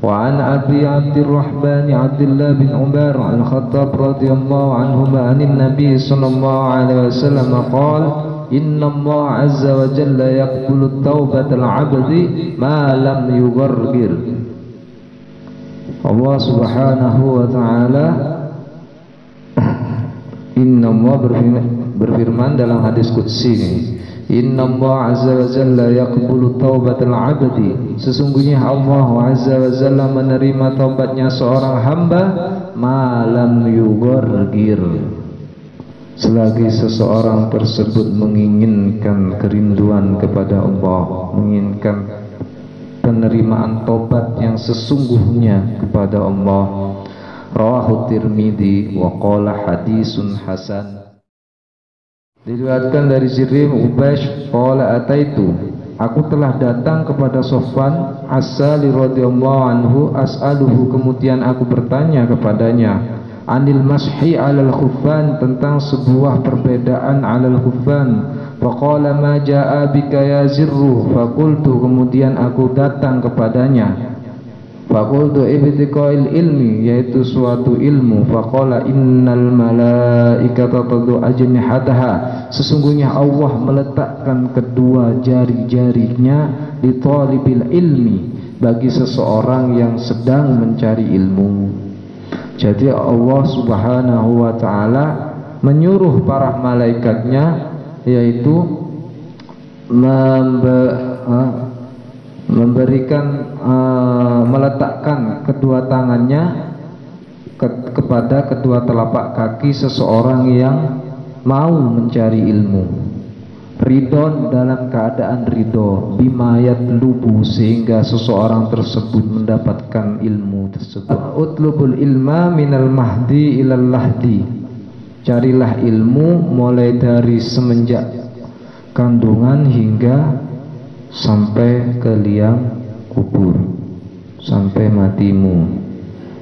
Wa an Abi Abdurrahman Abdullah bin Umar al-Khattab radhiyallahu anhuma anin Nabi sallallahu alaihi wasallam qala inna Allah azza wa jalla yaqbulu taubatal 'abdi ma lam yughargir. Allah subhanahu wa ta'ala inna Allah berfirman dalam hadis qudsi ini, inna Allah azza wa jalla yaqbulu taubatal 'abdi, sesungguhnya Allah azza wa jalla menerima taubatnya seorang hamba ma lam yughargir, selagi seseorang tersebut menginginkan kerinduan kepada Allah, menginginkan penerimaan taubat yang sesungguhnya kepada Allah. Rawahu Tirmidzi wa qala hadisun hasan. Diriwayatkan dari Sirim Ubash qala ataitu, aku telah datang kepada Sofwan As-Sali radhiyallahu anhu as'aluhu, kemudian aku bertanya kepadanya anil mashi alal khufan, tentang sebuah perbedaan alal khufan. Faqala ma jaa bika ya Zirru, faqultu, kemudian aku datang kepadanya, faqultu ibtiqail ilmi, yaitu suatu ilmu. Faqala innal malaikata tadu ajnihataha, sesungguhnya Allah meletakkan kedua jari-jarinya di talibil ilmi, bagi seseorang yang sedang mencari ilmu. Jadi Allah subhanahu wa ta'ala menyuruh para malaikatnya, yaitu meletakkan kedua tangannya kepada kedua telapak kaki seseorang yang mau mencari ilmu. Ridho, dalam keadaan ridho, bimayat lubu, sehingga seseorang tersebut mendapatkan ilmu tersebut. Utlubul ilma minal mahdi ilal lahdi, carilah ilmu mulai dari semenjak kandungan hingga sampai ke liang kubur, sampai matimu.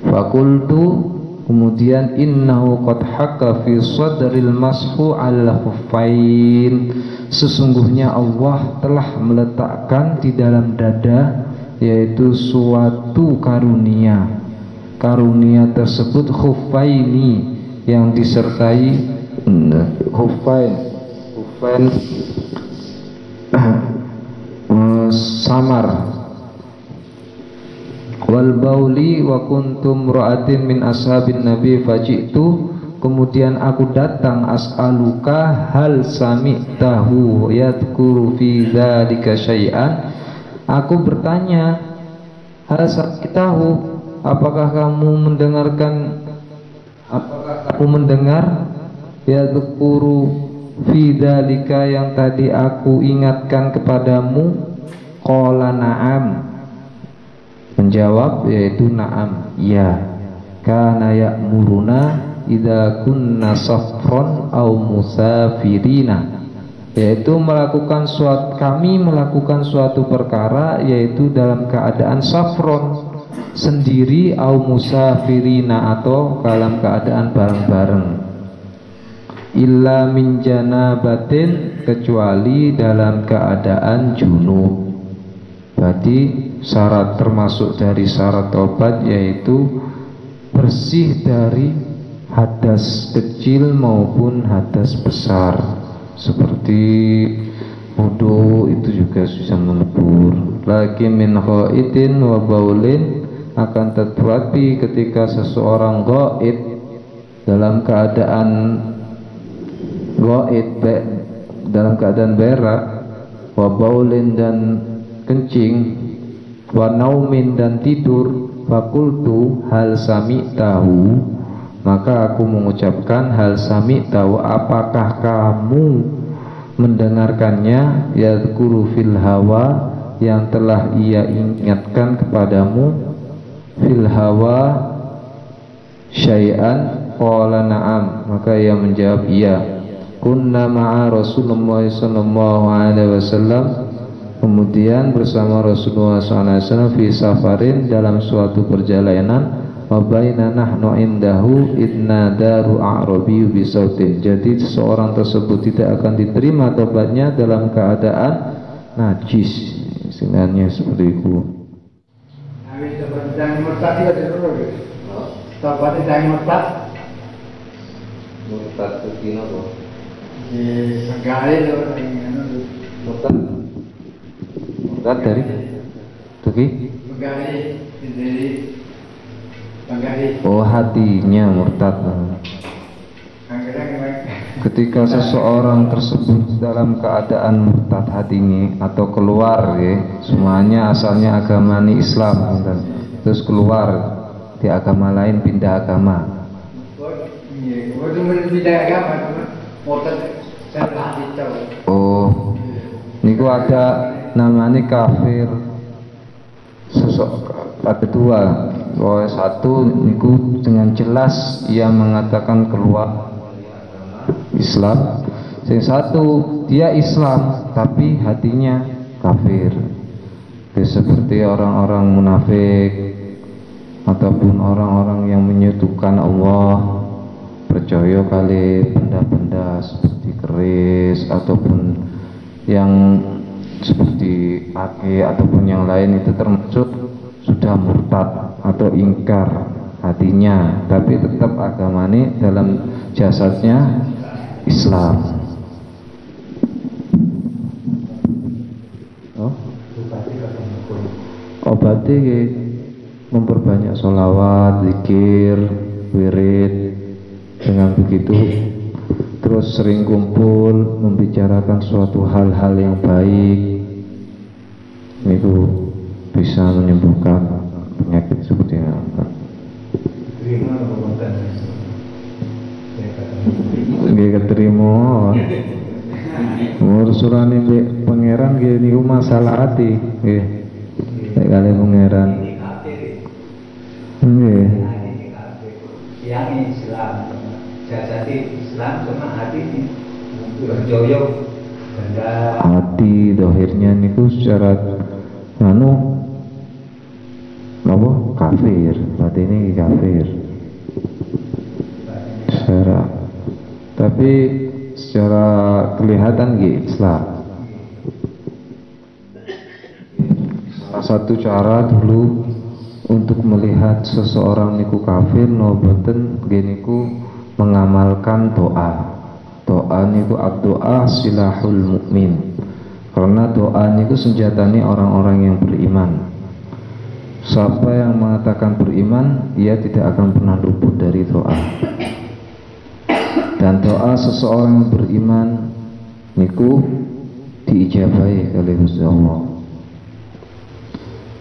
Fakultu, kemudian innahu qad hakka fi sadril mashu al khuffain, sesungguhnya Allah telah meletakkan di dalam dada, yaitu suatu karunia. Karunia tersebut khuffaini, yang disertai khuffain samar. Wal bauli wa kuntum ra'atin min ashabin nabi faji'tu, kemudian aku datang as'aluka hal sami'tahu yadhkuru fi dzalika syai'an, aku bertanya hal sami'tahu, apakah kamu mendengar yadhkuru fi dzalika, yang tadi aku ingatkan kepadamu. Qala na'am, menjawab yaitu na'am, ya. Kana ya'muruna idza kunna safron au musafirina, yaitu kami melakukan suatu perkara, yaitu dalam keadaan safron, sendiri, au musafirina, atau dalam keadaan bareng-bareng. Illa min janabatin, kecuali dalam keadaan junub. Berarti syarat, termasuk dari syarat taubat, yaitu bersih dari hadas kecil maupun hadas besar, seperti wudu itu juga bisa melebur. Lagi min ghaidin wa baulin, akan tetapi ketika seseorang ghaid, dalam keadaan ghaid, dalam keadaan berak, wa baulin, dan kencing, wa naumin, dan tidur, fakultu hal sami'tahu, maka aku mengucapkan hal sami'tahu, apakah kamu mendengarkannya, yadhkuru fil hawa, yang telah ia ingatkan kepadamu, fil hawa syai'an. Qala na'am, maka ia menjawab iya. Kunna ma'a Rasulullah sallallahu alaihi wasallam, kemudian bersama Rasulullah SAW fi safarin, dalam suatu perjalanan. wa baina nahnu indahu idna daru a'rabi bisautin. Jadi seseorang tersebut tidak akan diterima tobatnya dalam keadaan najis, istilahnya seperti itu. Murtad itu apa? Murtad dari Tuki? Oh, hatinya murtad. Ketika seseorang tersebut dalam keadaan murtad hatinya atau keluar ya, semuanya asalnya agama ini Islam, terus keluar di agama lain, pindah agama. Oh, niku ada namanya kafir. Ada dua. Oh, satu niku dengan jelas ia mengatakan keluar Islam. Yang satu dia Islam tapi hatinya kafir. Seperti orang-orang munafik ataupun orang-orang yang menyekutukan Allah, percaya kali benda-benda seperti keris ataupun yang seperti ake ataupun yang lain, itu termasuk sudah murtad atau ingkar hatinya, tapi tetap agamanya dalam jasadnya Islam. Oh, obatnya memperbanyak sholawat, zikir, wirid. Dengan begitu terus sering kumpul membicarakan suatu hal-hal yang baik, itu bisa menyembuhkan penyakit seperti apa. Nggih keterima. Urusane mbek pangeran nggih niku masalah ati nggih. Nek kali pangeran. Nggih. Yang Islam, jasadi Islam cuma hati ini berjoyo benda. Hati dohirnya niku secara apa kafir, berarti ini kafir secara, tapi secara kelihatan Islam. Salah satu cara dulu untuk melihat seseorang niku kafir no boten geniku mengamalkan doa. Doa niku doa silahul mukmin. Karena doa niku senjatanya orang-orang yang beriman. Siapa yang mengatakan beriman, ia tidak akan pernah luput dari doa. Dan doa seseorang yang beriman niku diijabahi oleh Gusti Allah.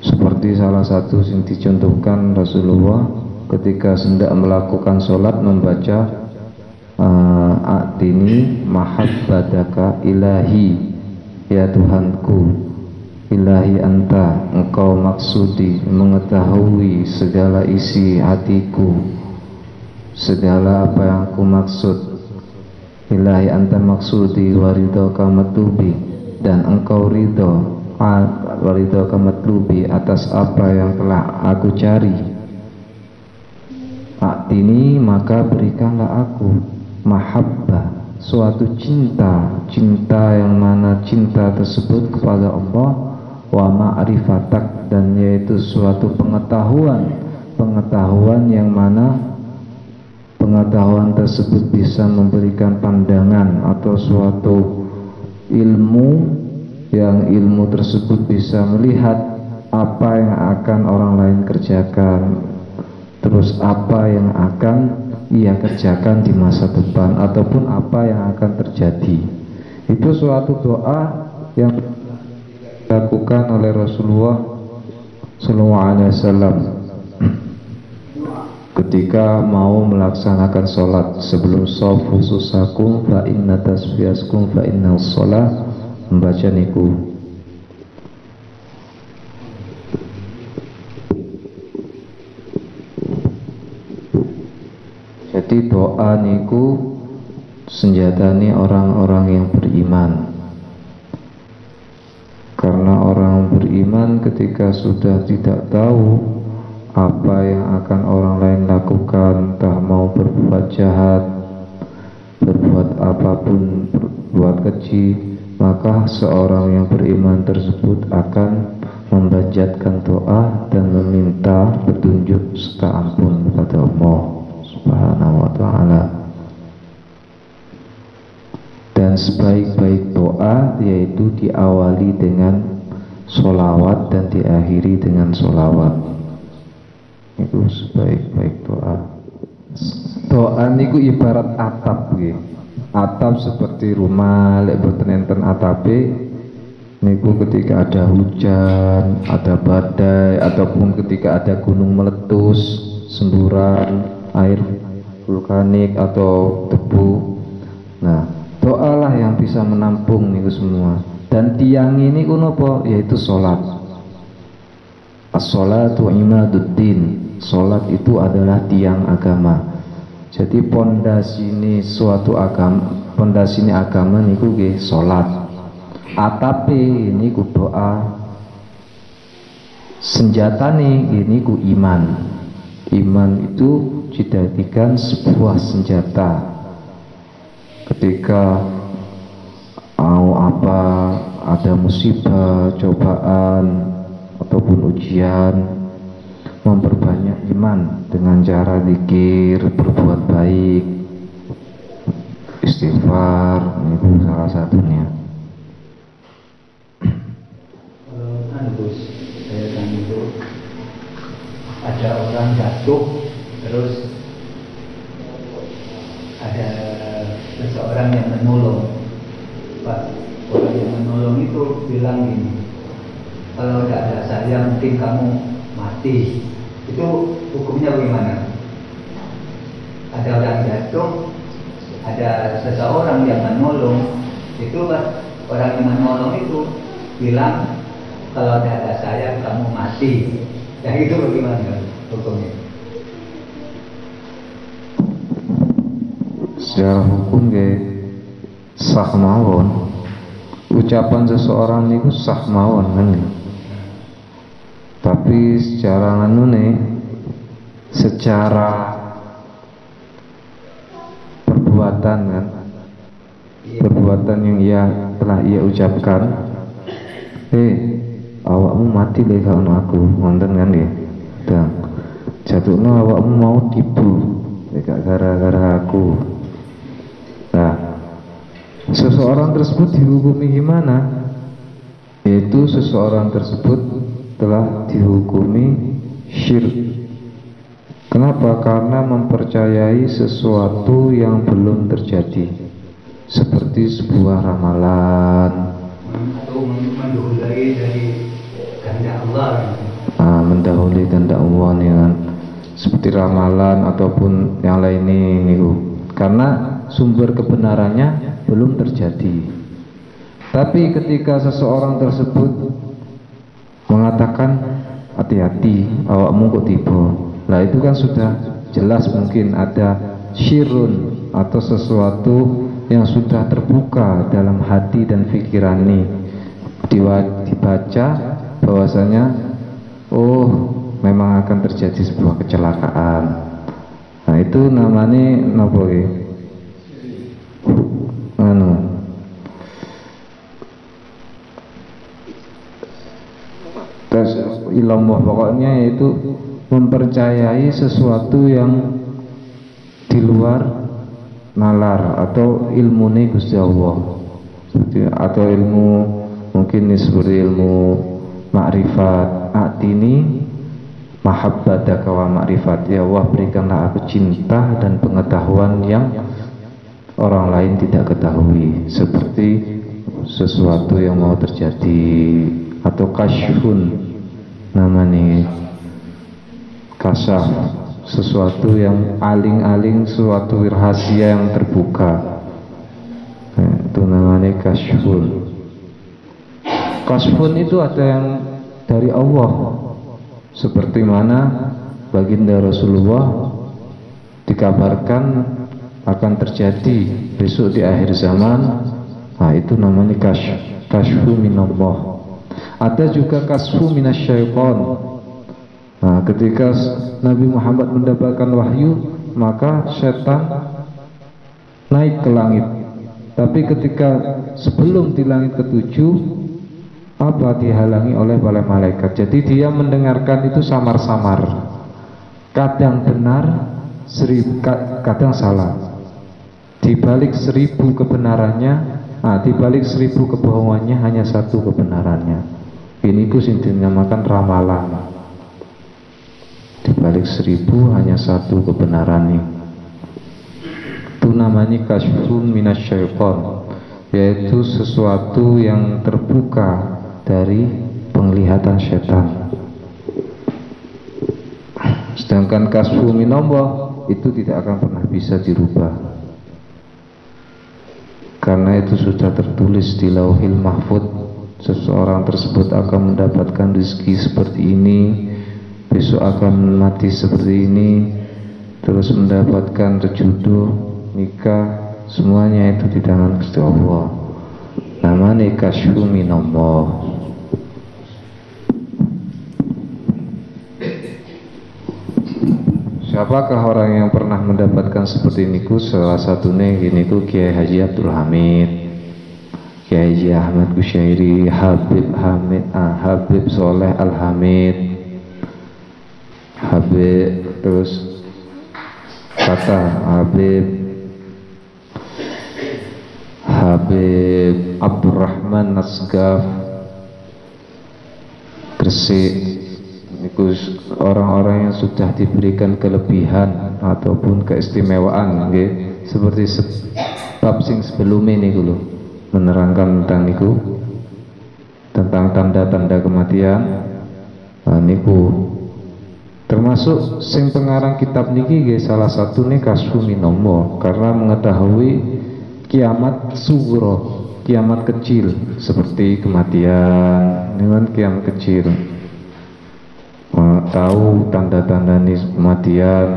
Seperti salah satu yang dicontohkan Rasulullah ketika hendak melakukan sholat membaca a'tini mahabbataka ilahi, ya Tuhanku, ilahi anta, engkau maksudi, mengetahui segala isi hatiku, segala apa yang aku maksud. Ilahi anta maksudi waridhoka matlubi, dan engkau ridho waridhoka matlubi atas apa yang telah aku cari. A'tini, maka berikanlah aku mahabbah, suatu cinta, cinta yang mana cinta tersebut kepada Allah, wa ma'rifatak, dan yaitu suatu pengetahuan, pengetahuan yang mana pengetahuan tersebut bisa memberikan pandangan atau suatu ilmu, yang ilmu tersebut bisa melihat apa yang akan orang lain kerjakan, terus apa yang akan ia kerjakan di masa depan ataupun apa yang akan terjadi. Itu suatu doa yang dilakukan oleh Rasulullah SAW ketika mau melaksanakan sholat. Sebelum shofu susakum fa inna tasfiyaskum fa inna sholat, membaca niku. Jadi doa niku senjatanya orang-orang yang beriman. Karena orang beriman ketika sudah tidak tahu apa yang akan orang lain lakukan, entah mau berbuat jahat, berbuat apapun, berbuat keji, maka seorang yang beriman tersebut akan memanjatkan doa dan meminta petunjuk serta ampun kepada Allah Subhanahu wa ta'ala. Dan sebaik-baik doa yaitu diawali dengan sholawat dan diakhiri dengan sholawat. Itu sebaik-baik doa. Doa niku ibarat atap nggih. Atap seperti rumah, lek boten enten atape niku ketika ada hujan, ada badai, ataupun ketika ada gunung meletus, semburan air vulkanik atau debu. Nah, doalah yang bisa menampung niku semua. Dan tiang ini napa? Yaitu salat. As-shalatu imaduddin. Salat itu adalah tiang agama. Jadi pondasine suatu agama, pondasine agama niku nggih salat. Atape niku doa. Senjatane niku iman. Iman itu dijadikan sebuah senjata. Ketika mau apa, ada musibah, cobaan ataupun ujian, memperbanyak iman dengan cara zikir, berbuat baik, istighfar, itu salah satunya. Gus, saya kan itu ada orang jatuh, terus ada seseorang yang menolong. Pak, orang yang menolong itu bilang gini, kalau tidak ada saya mungkin kamu mati. Itu hukumnya bagaimana? Ada orang jatuh, ada seseorang yang menolong. Itu orang yang menolong itu bilang kalau tidak ada saya kamu mati. Ya itu bagaimana hukumnya? Secara hukum sah mawon. Ucapan seseorang itu sah mawon kan. Tapi secara secara perbuatan kan, perbuatan yang telah ia ucapkan, awakmu mati deh kalau aku, ngonten kan ya, dan jatuhnya awakmu mau tipu, gak gara-gara aku. Nah, seseorang tersebut dihukumi gimana? Yaitu seseorang tersebut telah dihukumi syirik. Kenapa? Karena mempercayai sesuatu yang belum terjadi, seperti sebuah ramalan atau mendahului dari kehendak Allah. Mendahului kehendak Allah nih kan, seperti ramalan ataupun yang lain nih, karena sumber kebenarannya belum terjadi. Tapi ketika seseorang tersebut mengatakan hati-hati awakmu kok tiba, nah itu kan sudah jelas mungkin ada syirun atau sesuatu yang sudah terbuka dalam hati dan pikiran ini, dibaca bahwasanya memang akan terjadi sebuah kecelakaan. Nah itu namanya napa ilmu pokoknya yaitu mempercayai sesuatu yang di luar nalar atau ilmu Gusti Allah, atau ilmu mungkin seperti ilmu makrifat. Atini mahabbataka wa makrifat, ya Allah berikanlah aku cinta dan pengetahuan yang orang lain tidak ketahui, seperti sesuatu yang mau terjadi, atau kasyfun namanya, kasyaf, sesuatu yang aling-aling, suatu rahasia yang terbuka, itu namanya kasyfun. Kasyfun itu ada yang dari Allah, seperti mana baginda Rasulullah dikabarkan akan terjadi besok di akhir zaman. Nah itu namanya kasyfu minallah. Ada juga kasfu minasyaiton, Nah, ketika Nabi Muhammad mendapatkan wahyu, maka setan naik ke langit. Tapi ketika sebelum di langit ketujuh, dihalangi oleh para malaikat. Jadi dia mendengarkan itu samar-samar, kadang benar, kadang salah. Di balik 1000 kebenarannya, di balik 1000 kebohongannya hanya satu kebenarannya. Ini ku sing dinamakan ramalan. Di balik 1000 hanya satu kebenarannya. Itu namanya kasyfun minasyaiton, yaitu sesuatu yang terbuka dari penglihatan setan. Sedangkan kasfu minallah itu tidak akan pernah bisa dirubah, karena itu sudah tertulis di Lauhil Mahfuz. Seseorang tersebut akan mendapatkan rezeki seperti ini, besok akan mati seperti ini, terus mendapatkan rejodoh, nikah, semuanya itu di tangan Gusti Allah. Namanya kasyfu minallah. Siapakah orang yang pernah mendapatkan seperti ini? Salah satunya ini Kiai Haji Abdul Hamid, Kiai Haji Ahmad Kusyairi, Habib Soleh Al Hamid, Habib, terus kata Habib Abdurrahman Nasgaf Gresik. Itu orang-orang yang sudah diberikan kelebihan ataupun keistimewaan, okay? Seperti bab sing sebelumnya ini dulu menerangkan tentang niku, tentang tanda-tanda kematian. Niku termasuk sing pengarang kitab niki salah satu nih kasfu minallah, karena mengetahui kiamat sugro, kiamat kecil seperti kematian, ini kan kiamat kecil. Tahu tanda-tanda kematian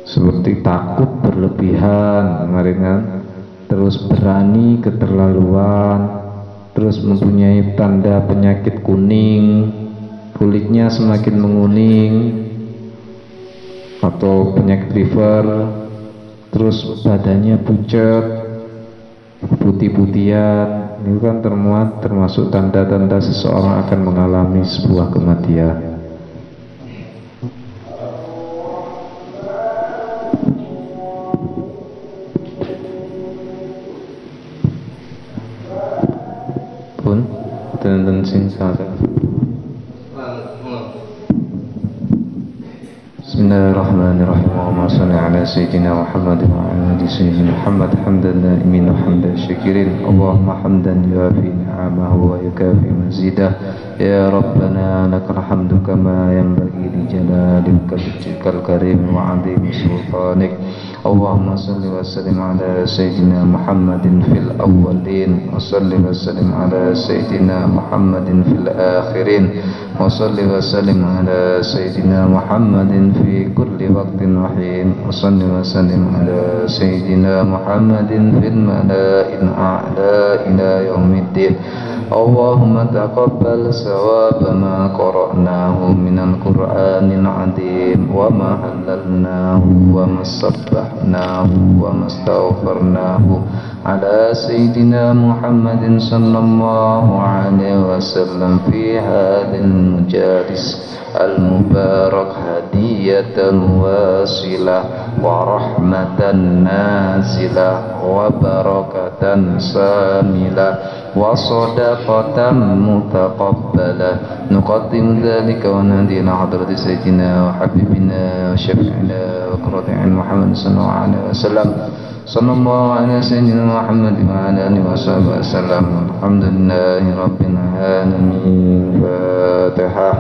seperti takut berlebihan, kemarin kan, terus berani keterlaluan, terus mempunyai tanda penyakit kuning, kulitnya semakin menguning, atau penyakit liver, terus badannya pucat, putih-putihan. Ini kan termasuk tanda-tanda seseorang akan mengalami sebuah kematian. Pun dan sing sadar. Bismillahirrahmanirrahim. Allahumma shalli ala sayyidina Muhammad wa ala ali sayyidina Muhammad hamdan da'imin wa hamdan syakirin. Allahumma hamdan yuafi ni'amahu wa yukafi mazidah. Ya Rabbana lakal hamdu kama yanbaghi li jalali wajhikal karim wa 'azimi sultanik. Allahumma salli wa sallim ala sayyidina Muhammadin fil awwalin wa salli wa sallim ala sayyidina Muhammadin fil akhirin wa salli wa sallim ala sayyidina Muhammadin fi kulli waqtin wa hin wa salli wa sallim ala sayyidina Muhammadin fil mala'il a'la ila yaumiddin. Allahumma taqabbal sawaba ma qara'nahu minal Qur'anil 'azim wa ma halalnahu wa ma sabbahnahu wa ma astaghfarnahu ala sayyidina Muhammadin sallallahu alaihi wasallam fi hadhil majalis al-mubarak hadiyatan wasilah wa rahmatan nazilah wa barakatan samilah wa sadaqatan mutaqabbalah. Nuqaddim dhalika wa nahdi ila hadrati sayyidina wa habibina wa syafi'ina wa qurrati a'yun Muhammad sallallahu alaihi wasallam. Sallallahu ala sayyidina Muhammad wa ala alihi wa sahbihi wasallam. Alhamdulillahi rabbil alamin. Fatihah.